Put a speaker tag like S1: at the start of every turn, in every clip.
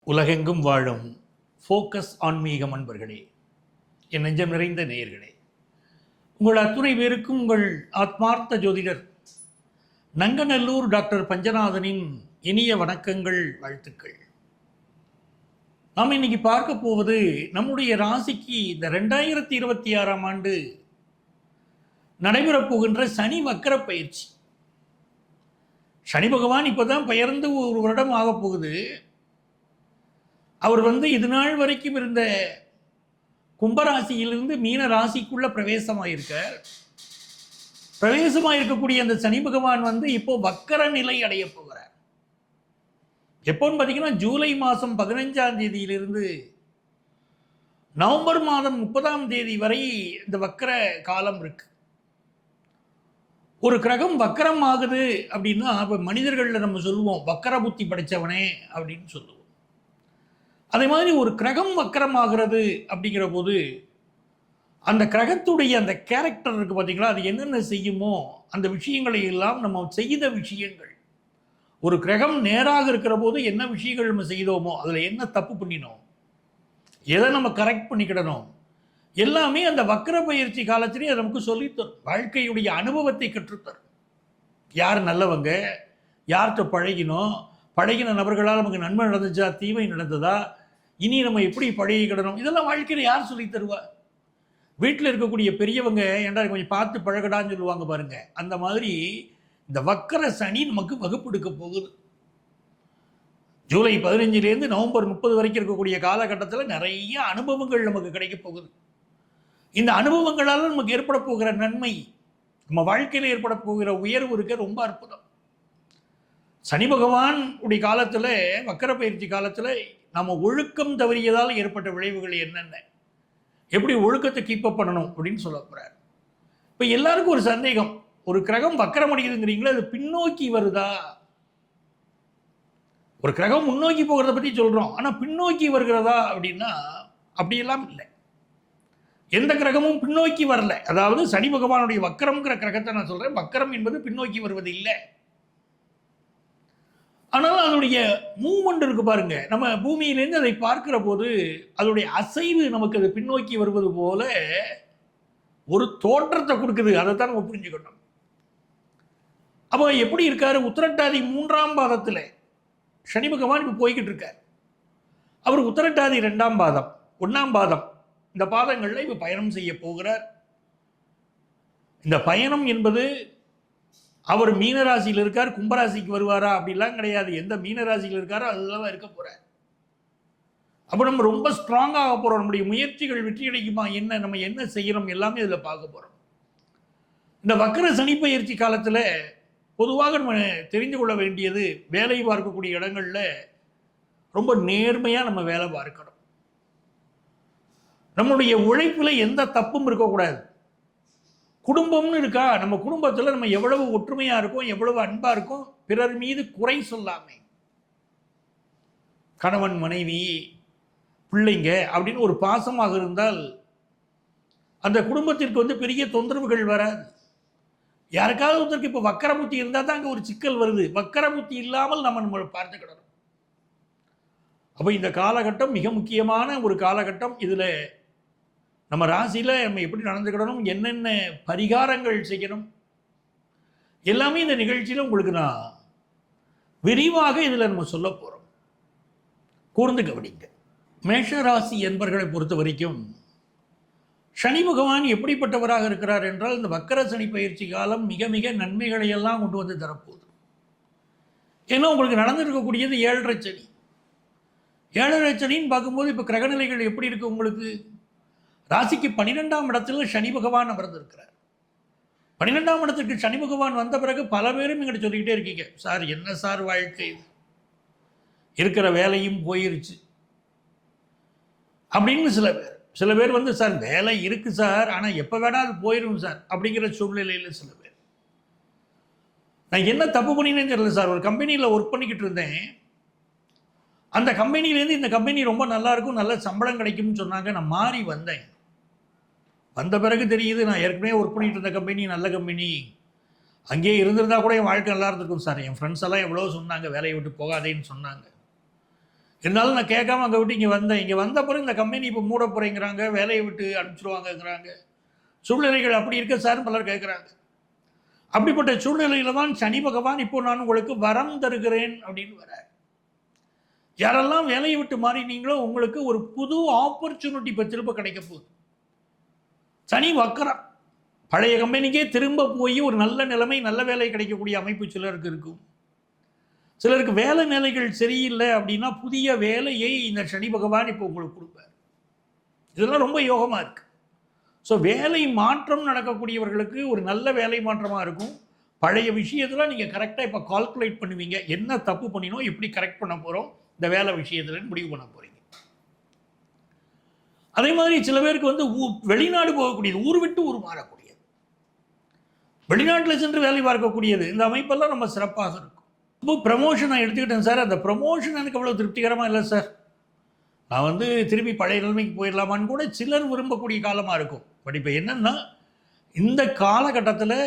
S1: உலகெங்கும் வாழும் ஃபோக்கஸ் ஆன்மீகம் அன்பர்களே, என் நெஞ்சம் நிறைந்த நேயர்களே, உங்கள் அத்துணை பேருக்கும் உங்கள் ஆத்மார்த்த ஜோதிடர் நங்கநல்லூர் டாக்டர் பஞ்சநாதனின் இனிய வணக்கங்கள், வாழ்த்துக்கள். நாம் இன்னைக்கு பார்க்க போவது நம்முடைய ராசிக்கு இந்த 2026ஆம் ஆண்டு நடைபெறப் போகின்ற சனி வக்கர பயிற்சி. சனி பகவான் இப்போதான் பெயர்ந்து ஒரு வருடம் ஆகப் போகுது. அவர் இது நாள் வரைக்கும் இருந்த கும்பராசியிலிருந்து மீன ராசிக்குள்ள பிரவேசமாயிருக்கார். பிரவேசமாயிருக்கக்கூடிய அந்த சனி பகவான் இப்போ வக்கர நிலை அடைய போகிறார். எப்போன்னு பார்த்தீங்கன்னா ஜூலை மாதம் 15ஆம் தேதியிலிருந்து நவம்பர் மாதம் 30ஆம் தேதி வரை இந்த வக்கர காலம் இருக்கு. ஒரு கிரகம் வக்கரம் ஆகுது அப்படின்னா இப்போ மனிதர்களில் நம்ம சொல்லுவோம் வக்கர புத்தி படைத்தவனே அப்படின்னு சொல்லுவோம். அதே மாதிரி ஒரு கிரகம் வக்கரமாகிறது அப்படிங்கிற போது அந்த கிரகத்துடைய அந்த கேரக்டர் இருக்குது பார்த்தீங்களா, அது என்னென்ன செய்யுமோ அந்த விஷயங்களை எல்லாம் நம்ம செய்த விஷயங்கள். ஒரு கிரகம் நேராக இருக்கிற போது என்ன விஷயங்கள் நம்ம செய்தோமோ, அதில் என்ன தப்பு பண்ணினோம், எதை நம்ம கரெக்ட் பண்ணிக்கிடணும், எல்லாமே அந்த வக்கர பயிற்சி காலத்திலேயே நமக்கு சொல்லித்தரும். வாழ்க்கையுடைய அனுபவத்தை கற்றுத்தரும். யார் நல்லவங்க, யார்கிட்ட பழகினோம், பழகின நபர்களால் நமக்கு நன்மை நடந்துச்சா, தீமை நடந்ததா, இனி நம்ம எப்படி பழகிக்கிடணும், இதெல்லாம் வாழ்க்கையில் யார் சொல்லி தருவா? வீட்டில் இருக்கக்கூடிய பெரியவங்க ஏன்டா கொஞ்சம் பார்த்து பழகடான்னு சொல்லுவாங்க பாருங்க. அந்த மாதிரி இந்த வக்கர சனி நமக்கு வகுப்பெடுக்க போகுது. ஜூலை 15லேருந்து நவம்பர் 30 வரைக்கும் இருக்கக்கூடிய காலகட்டத்தில் நிறைய அனுபவங்கள் நமக்கு கிடைக்க போகுது. இந்த அனுபவங்களால் நமக்கு ஏற்பட போகிற நன்மை, நம்ம வாழ்க்கையில் ஏற்பட போகிற உயர்வு இருக்க ரொம்ப அற்புதம். சனி பகவான் உடைய காலத்தில், வக்கர பயிற்சி காலத்தில் நம்ம ஒழுக்கம் தவறியதால் ஏற்பட்ட விளைவுகள் என்னென்ன, எப்படி ஒழுக்கத்தை கீப்பப் பண்ணணும் அப்படின்னு சொல்ல போகிறார். இப்போ எல்லாருக்கும் ஒரு சந்தேகம், ஒரு கிரகம் வக்கரம் அடைக்குதுங்கிறீங்களா, அது பின்னோக்கி வருதா? ஒரு கிரகம் முன்னோக்கி போகிறத பற்றி சொல்கிறோம், ஆனால் பின்னோக்கி வருகிறதா அப்படின்னா அப்படியெல்லாம் இல்லை. எந்த கிரகமும் பின்னோக்கி வரல. அதாவது சனி பகவானுடைய வக்கரம்ங்கிற கிரகத்தை நான் சொல்கிறேன். வக்கரம் என்பது பின்னோக்கி வருவது இல்லை. ஆனால் அதனுடைய மூவ்மெண்ட் இருக்கு பாருங்க. நம்ம பூமியிலேருந்து அதை பார்க்கிற போது அதனுடைய அசைவு நமக்கு அது பின்னோக்கி வருவது போல ஒரு தோற்றத்தை கொடுக்குது. அதை தான் நம்ம புரிஞ்சுக்கணும். அப்போ எப்படி இருக்காரு? உத்திரட்டாதி 3ஆம் பாதத்தில் சனி பகவான் இப்போ போய்கிட்டு இருக்கார். அவர் உத்திரட்டாதி 2ஆம் பாதம், 1ஆம் பாதம், இந்த பாதங்களில் இப்போ பயணம் செய்ய போகிறார். இந்த பயணம் என்பது அவர் மீனராசியில் இருக்கார், கும்பராசிக்கு வருவாரா அப்படிலாம் கிடையாது. எந்த மீனராசியில் இருக்காரோ அதுதான் இருக்க போகிறார். அப்போ நம்ம ரொம்ப ஸ்ட்ராங்காக போகிறோம். நம்முடைய முயற்சிகள் வெற்றி அடைக்குமா, என்ன நம்ம என்ன செய்கிறோம் எல்லாமே இதில் பார்க்க போகிறோம். இந்த வக்கர சனி பயிற்சி காலத்தில் பொதுவாக நம்ம தெரிந்து கொள்ள வேண்டியது, வேலை பார்க்கக்கூடிய இடங்களில் ரொம்ப நேர்மையாக நம்ம வேலை பார்க்கணும். நம்மளுடைய உழைப்பில் எந்த தப்பும் இருக்கக்கூடாது. குடும்பம்னு இருக்கா, நம்ம குடும்பத்தில் நம்ம எவ்வளவு ஒற்றுமையாக இருக்கோம், எவ்வளவு அன்பாக இருக்கோம், பிறர் மீது குறை சொல்லாமே, கணவன் மனைவி பிள்ளைங்க அப்படின்னு ஒரு பாசமாக இருந்தால் அந்த குடும்பத்திற்கு பெரிய தொந்தரவுகள் வராது. யாருக்காவது ஒருத்தருக்கு இப்போ வக்கரபுத்தி இருந்தால் தான் அங்கே ஒரு சிக்கல் வருது. வக்கரபுத்தி இல்லாமல் நம்ம பார்த்துக்கிடணும். அப்போ இந்த காலகட்டம் மிக முக்கியமான ஒரு காலகட்டம். இதில் நம்ம ராசியில் நம்ம எப்படி நடந்துக்கிடணும், என்னென்ன பரிகாரங்கள் செய்யணும், எல்லாமே இந்த நிகழ்ச்சியில் உங்களுக்கு நான் விரிவாக இதில் நம்ம சொல்ல போகிறோம். கூர்ந்து கவனிங்க. மேஷ ராசி என்பர்களை பொறுத்த வரைக்கும் சனி பகவான் எப்படிப்பட்டவராக இருக்கிறார் என்றால், இந்த வக்கர சனி பயிற்சி காலம் மிக மிக நன்மைகளை எல்லாம் கொண்டு வந்து தரப்போகுது. ஏன்னா உங்களுக்கு நடந்திருக்கக்கூடியது 7.5 சனி. 7.5 சனின்னு பார்க்கும்போது இப்போ கிரகநிலைகள் எப்படி இருக்குது உங்களுக்கு? ராசிக்கு 12ஆம் இடத்துல சனி பகவான் அமர்ந்திருக்கிறார். 12ஆம் இடத்துக்கு சனி பகவான் வந்த பிறகு பல பேரும் எங்கிட்ட சொல்லிக்கிட்டே இருக்கீங்க, சார் என்ன சார் வாழ்க்கை, இருக்கிற வேலையும் போயிருச்சு அப்படின்னு சில பேர் சார் வேலை இருக்குது சார், ஆனால் எப்போ வேணால் அது போயிடும் சார் அப்படிங்கிற சூழ்நிலையில் சில பேர். நான் என்ன தப்பு பண்ணினேன்னு தெரியல சார், ஒரு கம்பெனியில் ஒர்க் பண்ணிக்கிட்டு இருந்தேன், அந்த கம்பெனிலேருந்து இந்த கம்பெனி ரொம்ப நல்லா இருக்கும், நல்ல சம்பளம் கிடைக்கும்னு சொன்னாங்க. நான் மாறி வந்தேன். வந்த பிறகு தெரியுது நான் ஏற்கனவே ஒர்க் பண்ணிட்டு இருந்த கம்பெனி நல்ல கம்பெனி, அங்கேயே இருந்திருந்தா கூட என் வாழ்க்கை நல்லா இருந்திருக்கும் சார். என் ஃப்ரெண்ட்ஸ் எல்லாம் எவ்வளோ சொன்னாங்க, வேலையை விட்டு போகாதேன்னு சொன்னாங்க. இருந்தாலும் நான் கேட்காம அங்கே விட்டு இங்கே வந்தேன். இங்கே வந்த பிறகு இந்த கம்பெனி இப்போ மூட போகிறேங்கிறாங்க, வேலையை விட்டு அனுப்பிச்சிடுவாங்கங்கிறாங்க. சூழ்நிலைகள் அப்படி இருக்க சார் பலர் கேட்குறாங்க. அப்படிப்பட்ட சூழ்நிலையில் தான் சனி பகவான் இப்போ நான் உங்களுக்கு வரம் தருகிறேன் அப்படின்னு வரார். யாரெல்லாம் வேலையை விட்டு மாறினீங்களோ உங்களுக்கு ஒரு புது ஆப்பர்ச்சுனிட்டி இப்போ திரும்ப கிடைக்க போகுது. சனி வக்கரம், பழைய கம்பெனிக்கே திரும்ப போய் ஒரு நல்ல நிலைமை, நல்ல வேலை கிடைக்கக்கூடிய அமைப்பு சிலருக்கு இருக்கும். சிலருக்கு வேலை நிலைகள் சரியில்லை அப்படின்னா புதிய வேலையை இந்த சனி பகவான் இப்போ உங்களுக்கு கொடுப்பார். இதெல்லாம் ரொம்ப யோகமாக இருக்கு. ஸோ வேலை மாற்றம் நடக்கக்கூடியவர்களுக்கு ஒரு நல்ல வேலை மாற்றமாக இருக்கும். பழைய விஷயத்தில் நீங்கள் கரெக்டாக இப்போ கால்குலேட் பண்ணுவீங்க, என்ன தப்பு பண்ணினோம், எப்படி கரெக்ட் பண்ண போகிறோம் இந்த வேலை விஷயத்தில் முடிவு பண்ண போகிறீங்க. அதே மாதிரி சில பேருக்கு வந்து வெளிநாடு போகக்கூடியது, ஊர் விட்டு ஊர் மாறக்கூடியது, வெளிநாட்டில் சென்று வேலை பார்க்கக்கூடியது, இந்த அமைப்பெல்லாம் நம்ம சிறப்பாக இருக்கும். இப்போ ப்ரமோஷன் நான் எடுத்துக்கிட்டேன் சார், அந்த ப்ரமோஷன் எனக்கு அவ்வளோ திருப்திகரமாக இல்லை சார், நான் வந்து திருப்பி பழைய நிலைமைக்கு போயிடலாமான்னு கூட சிலர் விரும்பக்கூடிய காலமாக இருக்கும். பட் இப்போ என்னென்னா இந்த காலகட்டத்தில்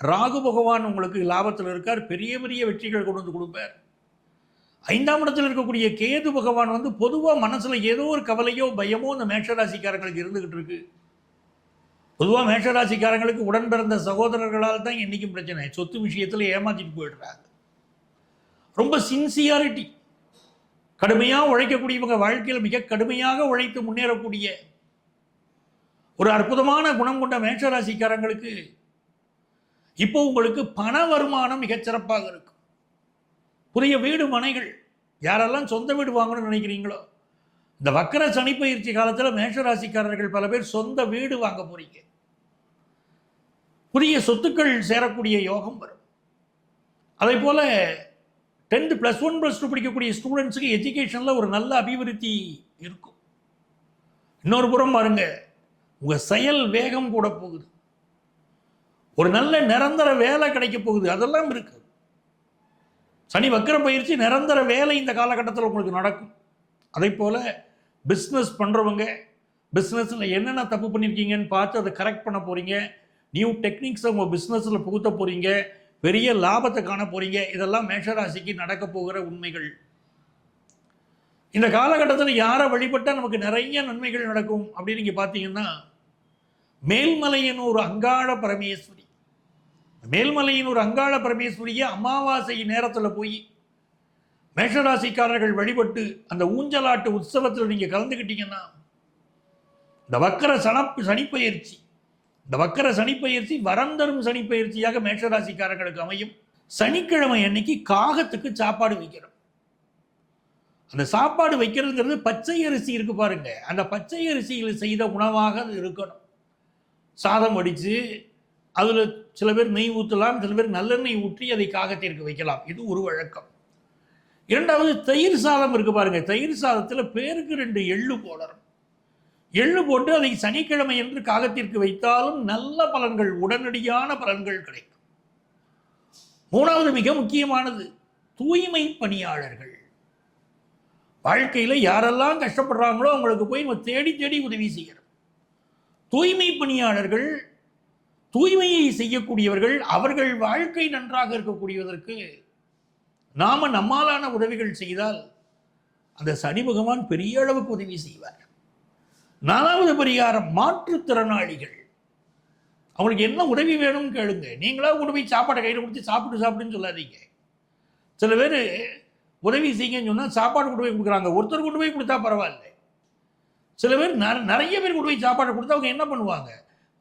S1: ராகு பகவான் உங்களுக்கு லாபத்தில் இருக்கார், பெரிய பெரிய வெற்றிகள் கொண்டு வந்து கொடுப்பார். 5ஆம் இடத்தில் இருக்கக்கூடிய கேது பகவான் வந்து பொதுவாக மனசில் ஏதோ ஒரு கவலையோ பயமோ இந்த மேஷராசிக்காரங்களுக்கு இருந்துகிட்டு இருக்கு. பொதுவாக மேஷராசிக்காரங்களுக்கு உடன் பிறந்த சகோதரர்களால் தான் என்றைக்கும் பிரச்சனை. சொத்து விஷயத்தில் ஏமாற்றிட்டு போயிடுறாங்க. ரொம்ப சின்சியாரிட்டி, கடுமையாக உழைக்கக்கூடியவங்க வாழ்க்கையில் மிக கடுமையாக உழைத்து முன்னேறக்கூடிய ஒரு அற்புதமான குணம் கொண்ட மேஷராசிக்காரங்களுக்கு இப்போ உங்களுக்கு பண வருமானம் மிகச்சிறப்பாக இருக்கும். புதிய வீடு மனைகள், யாரெல்லாம் சொந்த வீடு வாங்கணும்னு நினைக்கிறீங்களோ இந்த வக்கர சனி பயிற்சி காலத்தில் மேஷராசிக்காரர்கள் பல பேர் சொந்த வீடு வாங்க போறீங்க. புதிய சொத்துக்கள் சேரக்கூடிய யோகம் வரும். அதே போல 10th +1 +2 படிக்கக்கூடிய ஸ்டூடெண்ட்ஸுக்கு எஜுகேஷனில் ஒரு நல்ல அபிவிருத்தி இருக்கும். இன்னொரு புறம் பாருங்க, உங்கள் செயல் வேகம் கூட போகுது, ஒரு நல்ல நிரந்தர வேலை கிடைக்க போகுது, அதெல்லாம் இருக்கு. சனி வக்கர பயிற்சி நிரந்தர வேலை இந்த காலகட்டத்தில் உங்களுக்கு நடக்கும். அதே போல் பிஸ்னஸ் பண்ணுறவங்க பிஸ்னஸில் என்னென்ன தப்பு பண்ணியிருக்கீங்கன்னு பார்த்து அதை கரெக்ட் பண்ண போகிறீங்க. நியூ டெக்னிக்ஸை உங்கள் பிஸ்னஸில் புகுத்த போகிறீங்க, பெரிய லாபத்தை காண போகிறீங்க. இதெல்லாம் மேஷராசிக்கு நடக்க போகிற உண்மைகள். இந்த காலகட்டத்தில் யாரை வழிபட்டால் நமக்கு நிறைய நன்மைகள் நடக்கும் அப்படின்னு நீங்கள் பார்த்தீங்கன்னா, மேல்மலையனூர் அங்காள பரமேஸ்வரி, மேல்மலையனூர் அங்காள பரமேஸ்வரியை அமாவாசை நேரத்தில் போய் மேஷராசிக்காரர்கள் வழிபட்டு அந்த ஊஞ்சலாட்டு உற்சவத்தில் நீங்கள் கலந்துக்கிட்டீங்கன்னா இந்த வக்கர சனிப்பெயர்ச்சி, இந்த வக்கர சனிப்பெயர்ச்சி வரம் தரும் சனிப்பெயர்ச்சியாக மேஷராசிக்காரர்களுக்கு அமையும். சனிக்கிழமை அன்னைக்கு காகத்துக்கு சாப்பாடு வைக்கிறோம். அந்த சாப்பாடு வைக்கிறதுங்கிறது பச்சை அரிசி இருக்கு பாருங்க, அந்த பச்சை அரிசியில் செய்த உணவாக அது இருக்கணும். சாதம் வடித்து அதில் சில பேர் நெய் ஊற்றலாம், சில பேர் நல்லெண்ணெய் ஊற்றி அதை காகத்திற்கு வைக்கலாம். இது ஒரு வழக்கம். இரண்டாவது, தயிர் சாதம் இருக்கு பாருங்க, தயிர் சாதத்தில் பேருக்கு 2 எள்ளு போடணும். எள்ளு போட்டு அதை சனிக்கிழமை என்று காகத்திற்கு வைத்தாலும் நல்ல பலன்கள், உடனடியான பலன்கள் கிடைக்கும். மூணாவது, மிக முக்கியமானது, தூய்மை பணியாளர்கள். வாழ்க்கையில் யாரெல்லாம் கஷ்டப்படுறாங்களோ அவங்களுக்கு போய் நம்ம தேடி தேடி உதவி செய்கிறோம். தூய்மை பணியாளர்கள், தூய்மையை செய்யக்கூடியவர்கள், அவர்கள் வாழ்க்கை நன்றாக இருக்கக்கூடியதற்கு நாம நம்மாலான உதவிகள் செய்தால் அந்த சனி பகவான் பெரிய அளவுக்கு உதவி செய்வார். 4வது பரிகாரம், மாற்றுத்திறனாளிகள். அவங்களுக்கு என்ன உதவி வேணும்னு கேளுங்க. நீங்களா கொண்டு போய் சாப்பாடை கையில் கொடுத்து சாப்பிடுன்னு சொல்லாதீங்க. சில பேர் உதவி செய்யுங்கன்னு சொன்னால் சாப்பாடு கொண்டு போய் கொடுக்குறாங்க. ஒருத்தர் கொண்டு போய் கொடுத்தா பரவாயில்ல, சில பேர் நிறைய பேர் கொண்டு போய் சாப்பாடு கொடுத்தா அவங்க என்ன பண்ணுவாங்க,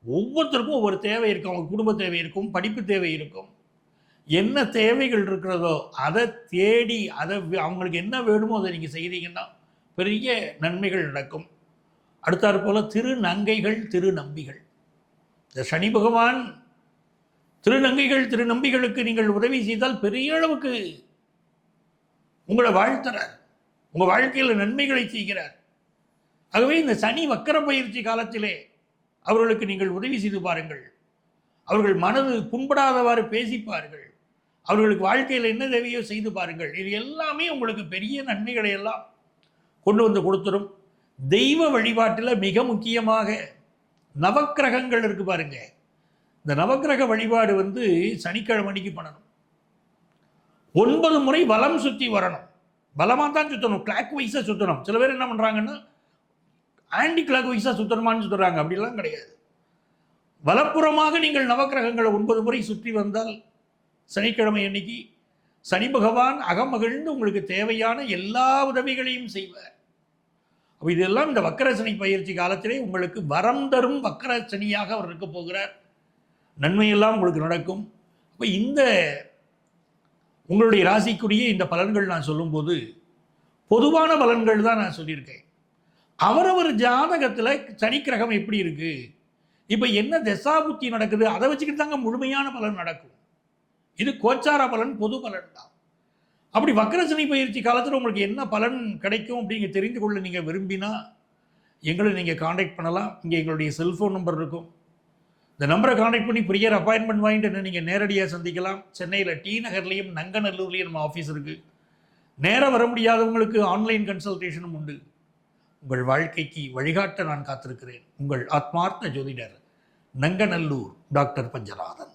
S1: ஒவ்வொருத்தருக்கும் ஒவ்வொரு தேவை இருக்கும். அவங்க குடும்ப தேவை இருக்கும், படிப்பு தேவை இருக்கும். என்ன தேவைகள் இருக்கிறதோ அதை தேடி அவங்களுக்கு என்ன வேணுமோ அதை நீங்கள் செய்தீங்கன்னா பெரிய நன்மைகள் நடக்கும். அடுத்தாற் போல திருநங்கைகள், திருநம்பிகள். இந்த சனி பகவான் திருநங்கைகள், திருநம்பிகளுக்கு நீங்கள் உதவி செய்தால் பெரிய அளவுக்கு உங்களை வாழ்த்துறார், உங்கள் வாழ்க்கையில் நன்மைகளை செய்கிறார். ஆகவே இந்த சனி வக்கர பயிற்சி காலத்திலே அவர்களுக்கு நீங்கள் உதவி செய்து பாருங்கள். அவர்கள் மனது புண்படாதவாறு பேசிப்பார்கள். அவர்களுக்கு வாழ்க்கையில் என்ன தேவையோ செய்து பாருங்கள். இது எல்லாமே உங்களுக்கு பெரிய நன்மைகளை எல்லாம் கொண்டு வந்து கொடுத்துரும். தெய்வ வழிபாட்டில் மிக முக்கியமாக நவக்கிரகங்கள் இருக்கு பாருங்க. இந்த நவக்கிரக வழிபாடு சனிக்கிழமை அன்னைக்கு பண்ணணும். 9 முறை வலம் சுற்றி வரணும். பலமாக தான் சுற்றணும், கிளாக் வைஸாக சுற்றணும். சில பேர் என்ன பண்ணுறாங்கன்னா ஆன்டி கிளாக் வைஸாக சுற்றணுமான்னு சுற்றுறாங்க. அப்படிலாம் கிடையாது. வலப்புறமாக நீங்கள் நவக்கிரகங்களை 9 முறை சுற்றி வந்தால் சனிக்கிழமை அன்னைக்கு சனி பகவான் அகமகிழ்ந்து உங்களுக்கு தேவையான எல்லா உதவிகளையும் செய்வார். அப்போ இதெல்லாம் இந்த வக்கர சனி பயிற்சி காலத்திலே உங்களுக்கு வரம் தரும் வக்கர சனியாக அவர் இருக்க போகிறார். நன்மையெல்லாம் உங்களுக்கு நடக்கும். அப்போ இந்த உங்களுடைய ராசிக்குரிய இந்த பலன்கள் நான் சொல்லும்போது பொதுவான பலன்கள் தான் நான் சொல்லியிருக்கேன். அவரவர் ஜாதகத்தில் சனிக்கிரகம் எப்படி இருக்கு, இப்போ என்ன தசாபுத்தி நடக்குது, அதை வச்சுக்கிட்டு தாங்க முழுமையான பலன் நடக்கும். இது கோச்சார பலன், பொது பலன் தான். அப்படி வக்கர சனி பயிற்சி காலத்தில் உங்களுக்கு என்ன பலன் கிடைக்கும் அப்படிங்க தெரிந்து கொள்ள நீங்கள் விரும்பினா எங்களை நீங்கள் காண்டாக்ட் பண்ணலாம். இங்கே எங்களுடைய செல்ஃபோன் நம்பர் இருக்கும். இந்த நம்பரை காண்டாக்ட் பண்ணி ப்ரியர் அப்பாயின்மெண்ட் வாங்கிட்டு என்ன நீங்கள் நேரடியாக சந்திக்கலாம். சென்னையில் டி நகர்லேயும் நங்கநல்லூர்லேயும் நம்ம ஆஃபீஸ் இருக்குது. நேராக வர முடியாதவங்களுக்கு ஆன்லைன் கன்சல்டேஷனும் உண்டு. உங்கள் வாழ்க்கைக்கு வழிகாட்ட நான் காத்திருக்கிறேன். உங்கள் ஆத்மார்த்த ஜோதிடர், நங்கநல்லூர் டாக்டர் பஞ்சநாதன்.